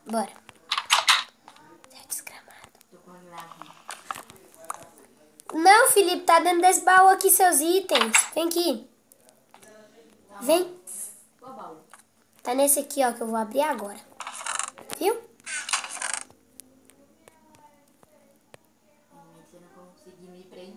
Bora. Desgramado. Não, Felipe, tá dentro desse baú aqui seus itens. Vem aqui. Vem. Tá nesse aqui, ó, que eu vou abrir agora. Viu? Você não conseguiu me prender.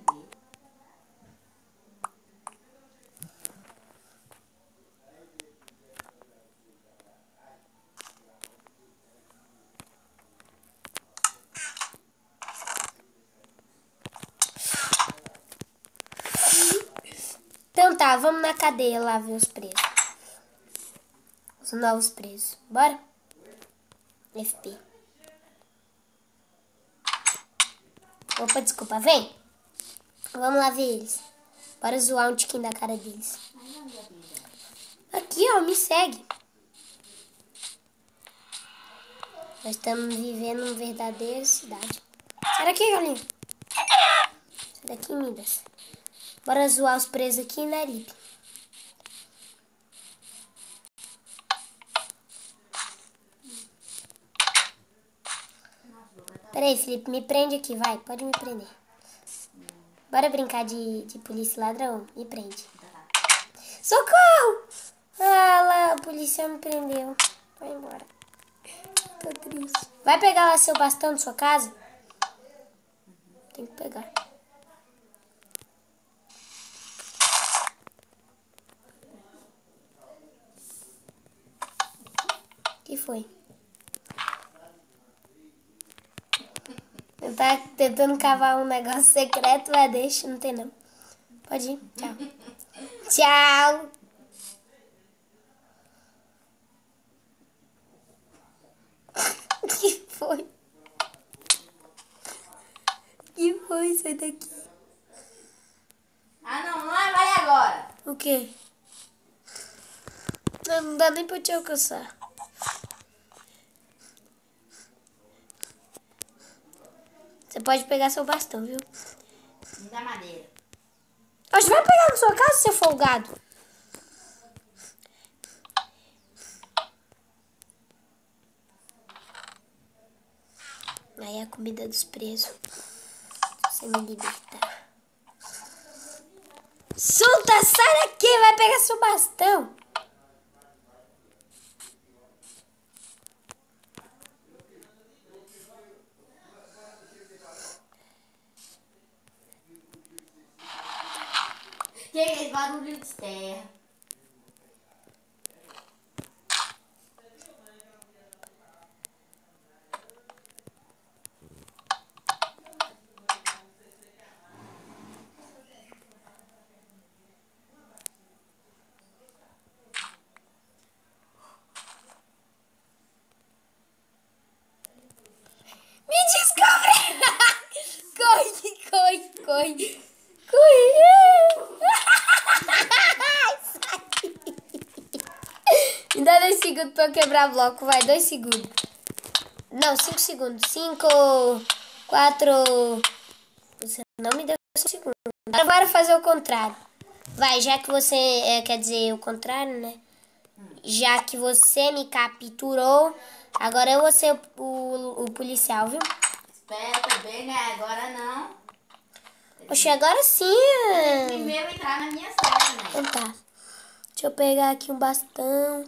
Então tá, vamos na cadeia lá ver os presos. Os novos presos. Bora? FP. Opa, desculpa, vem. Vamos lá ver eles. Bora zoar um tiquinho da cara deles. Aqui, ó, me segue. Nós estamos vivendo uma verdadeira cidade. Sai daqui, galinha. Sai daqui, Midas. Bora zoar os presos aqui, né, Lipe? Peraí, Felipe, me prende aqui, vai. Pode me prender. Bora brincar de polícia e ladrão? Me prende. Socorro! Ah, lá, o policial me prendeu. Vai embora. Tô triste. Vai pegar lá seu bastão de sua casa? Tem que pegar. O que foi? Eu tava tentando cavar um negócio secreto, mas deixa, não tem não. Pode ir, tchau. Tchau! O que foi? O que foi? Sai daqui. Ah, não vai agora. O quê? Não dá nem pra te alcançar. Você pode pegar seu bastão, viu? Me dá madeira. Você vai pegar na sua casa, seu folgado. Aí é a comida dos presos. Você me libertar. Solta, sai daqui, vai pegar seu bastão. Que é esse barulho de terra? Me descobre! Corre, corre, corre. Corre. Me dá 2 segundos pra eu quebrar bloco. Vai, 2 segundos. Não, 5 segundos. 5, 4. Você não me deu 5 segundos. Agora fazer o contrário. Vai, já que você... quer dizer, o contrário, né? Já que você me capturou, agora eu vou ser o policial, viu? Espera também, né? Agora não. Oxe, agora sim. Primeiro entrar na minha sala, né? Então tá. Deixa eu pegar aqui um bastão.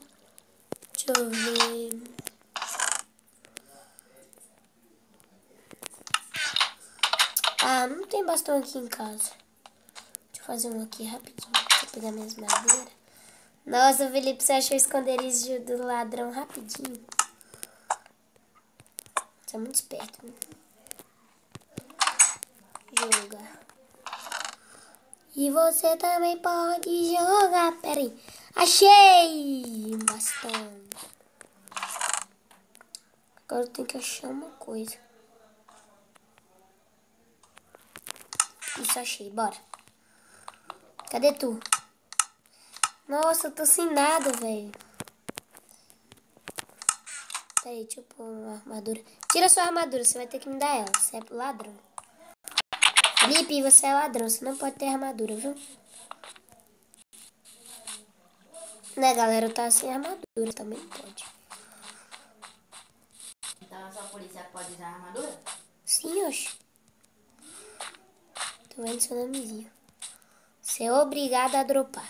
Deixa eu ver. Ah, não tem bastão aqui em casa. Deixa eu fazer um aqui rapidinho. Deixa eu pegar minhas madeiras. Nossa, Felipe, você achou o esconderijo do ladrão rapidinho. Você é muito esperto, né? Jogar. E você também pode jogar. Pera aí. Achei um bastão. Agora eu tenho que achar uma coisa. Isso, achei. Bora. Cadê tu? Nossa, eu tô sem nada, velho. Peraí, deixa eu pôr uma armadura. Tira sua armadura, você vai ter que me dar ela. Você é ladrão. Felipe, você é ladrão, você não pode ter armadura, viu? Né, galera, eu tava sem armadura, também pode. Mas só polícia pode usar armadura? Sim, oxe. Tô vendo seu nomezinho. Você é obrigado a dropar.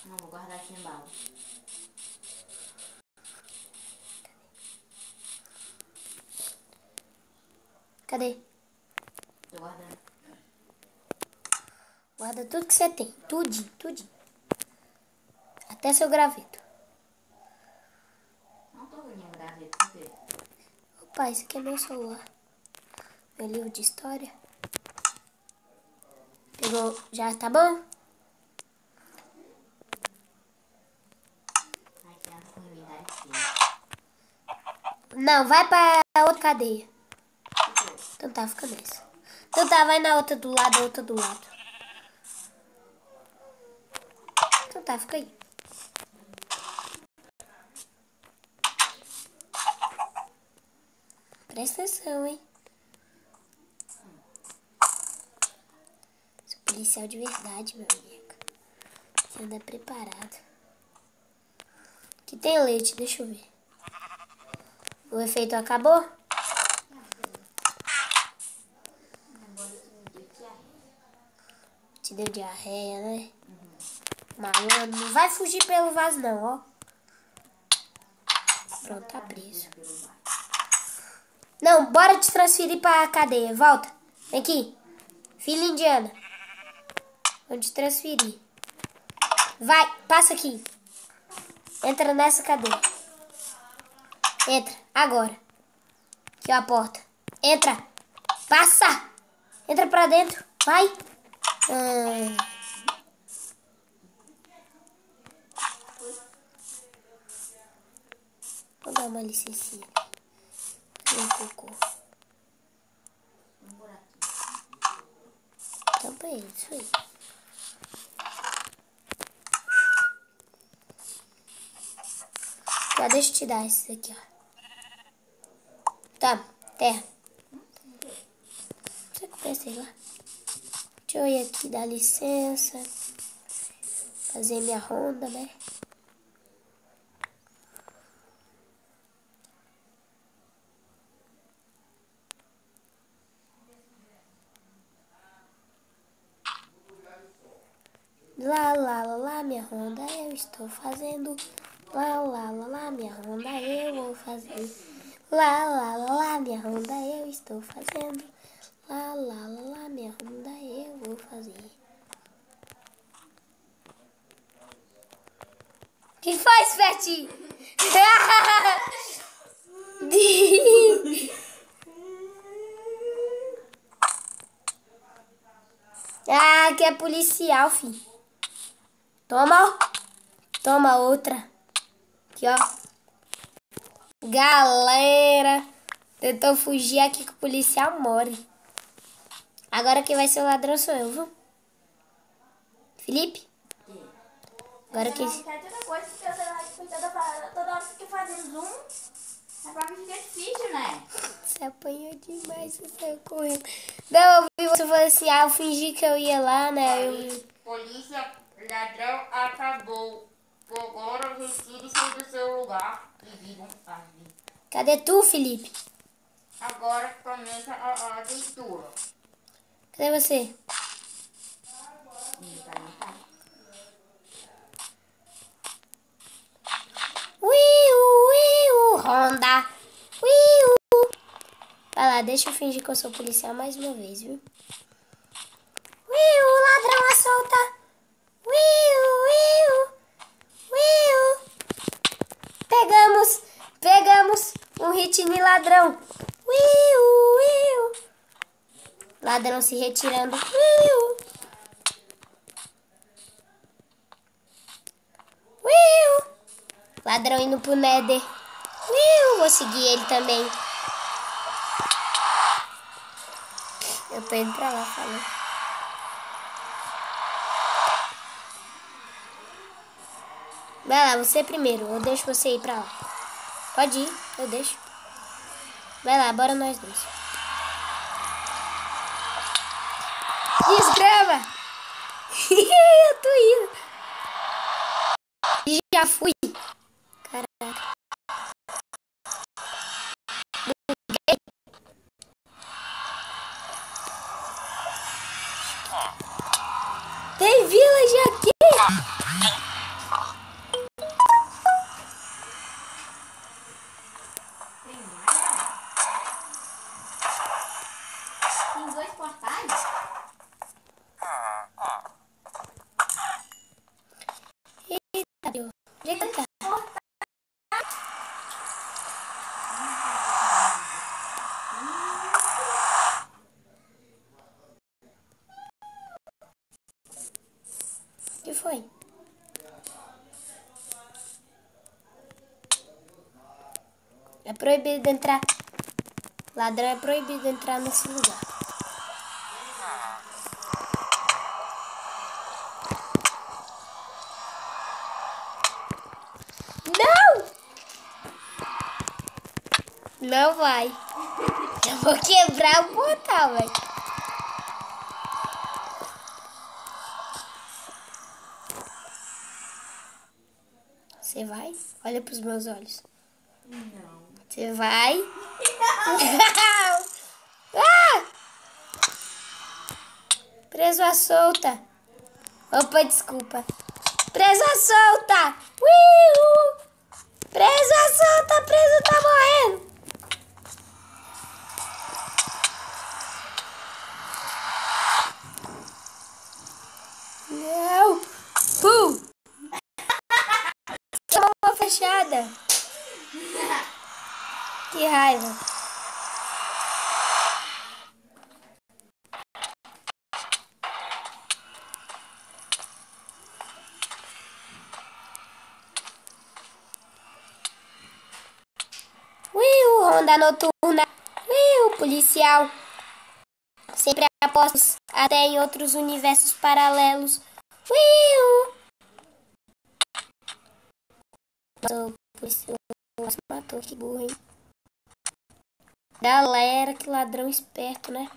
Não, vou guardar aqui no baú. Cadê? Tô guardando. Guarda tudo que você tem. Tudinho, tudinho. Até seu graveto. Não tô ganhando graveta, por quê? Opa, esse aqui é meu celular. Meu livro de história. Pegou? Já tá bom? Ai, que anda com inventário cheio. Não, vai pra outra cadeia. Por quê? Então tá, fica nessa. Então tá, vai na outra do lado, outra do lado. Então tá, fica aí. Presta atenção, hein? Sou policial de verdade, meu amigo. Você anda preparado. Aqui tem leite, deixa eu ver. O efeito acabou? Te deu diarreia, né? Malandro, não vai fugir pelo vaso não, ó. Pronto, tá preso. Não, bora te transferir pra cadeia. Volta. Vem aqui. Filha indiana. Vou te transferir. Vai, passa aqui. Entra nessa cadeia. Entra, agora. Aqui ó, a porta. Entra. Passa. Entra pra dentro. Vai. Vou dar uma licencinha. Um cocô. Tampa ele, isso aí. Já deixa eu te dar esses aqui, ó. Tá, terra. Você que pensei lá. Deixa eu ir aqui, dar licença. Fazer minha ronda, né? Lá, lá, lá, lá, minha ronda eu estou fazendo. Lá, lá, lá, lá, minha ronda eu vou fazer. Lá, lá, lá, lá, minha ronda eu estou fazendo. Lá, lá, lá, lá, minha ronda eu vou fazer. Que faz, Fetinho? Ah, que é policial, filho. Toma. Toma outra. Aqui, ó. Galera. Tentou fugir aqui que o policial morre. Agora quem vai ser o ladrão sou eu, viu? Felipe? Agora quem... Não quer toda coisa, porque o celular toda hora fica fazendo zoom. É pra mim ficar difícil, né? Você apanhou demais, você saiu correndo. Não, eu vi você falando assim, eu fingi que eu ia lá, né? Polícia, ladrão acabou. Agora retire-se do seu lugar e digam a mim. Cadê tu, Felipe? Agora começa a leitura. Cadê você? Honda. Vai lá, deixa eu fingir que eu sou policial mais uma vez, viu? Ladrão à solta. Pegamos um hit de ladrão. Ladrão se retirando. Ladrão indo pro Nether. Vou seguir ele também. Eu tô indo pra lá, falou. Vai lá, você primeiro. Eu deixo você ir pra lá. Pode ir, eu deixo. Vai lá, bora nós dois. Desgrama! Eu tô indo. Já fui. Caraca. foi? É proibido entrar. Ladrão é proibido entrar nesse lugar. Não! Não vai. Eu vou quebrar o portal, velho. Você vai? Olha pros meus olhos. Não. Você vai? Ah! Preso à solta. Opa, desculpa. Preso à solta. Preso à solta. Preso tá morrendo. Não. Toma uma fechada. Que raiva. Ronda noturna. Policial. Sempre apostos até em outros universos paralelos. O policial matou, que burro, hein? Galera, que ladrão esperto, né?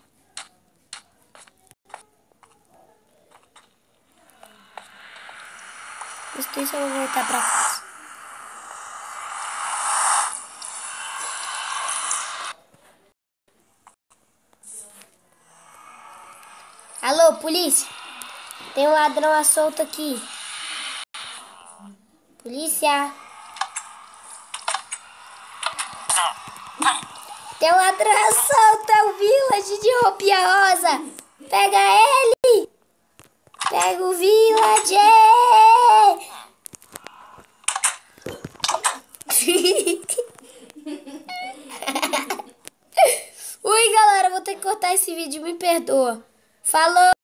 Isso eu vou voltar pra casa. Alô, polícia? Tem um ladrão à solta aqui. Polícia? Tem um ladrão à solta, é o Village de roupinha rosa. Pega ele. Pega o Village. Ui, galera, vou ter que cortar esse vídeo, me perdoa. Falou!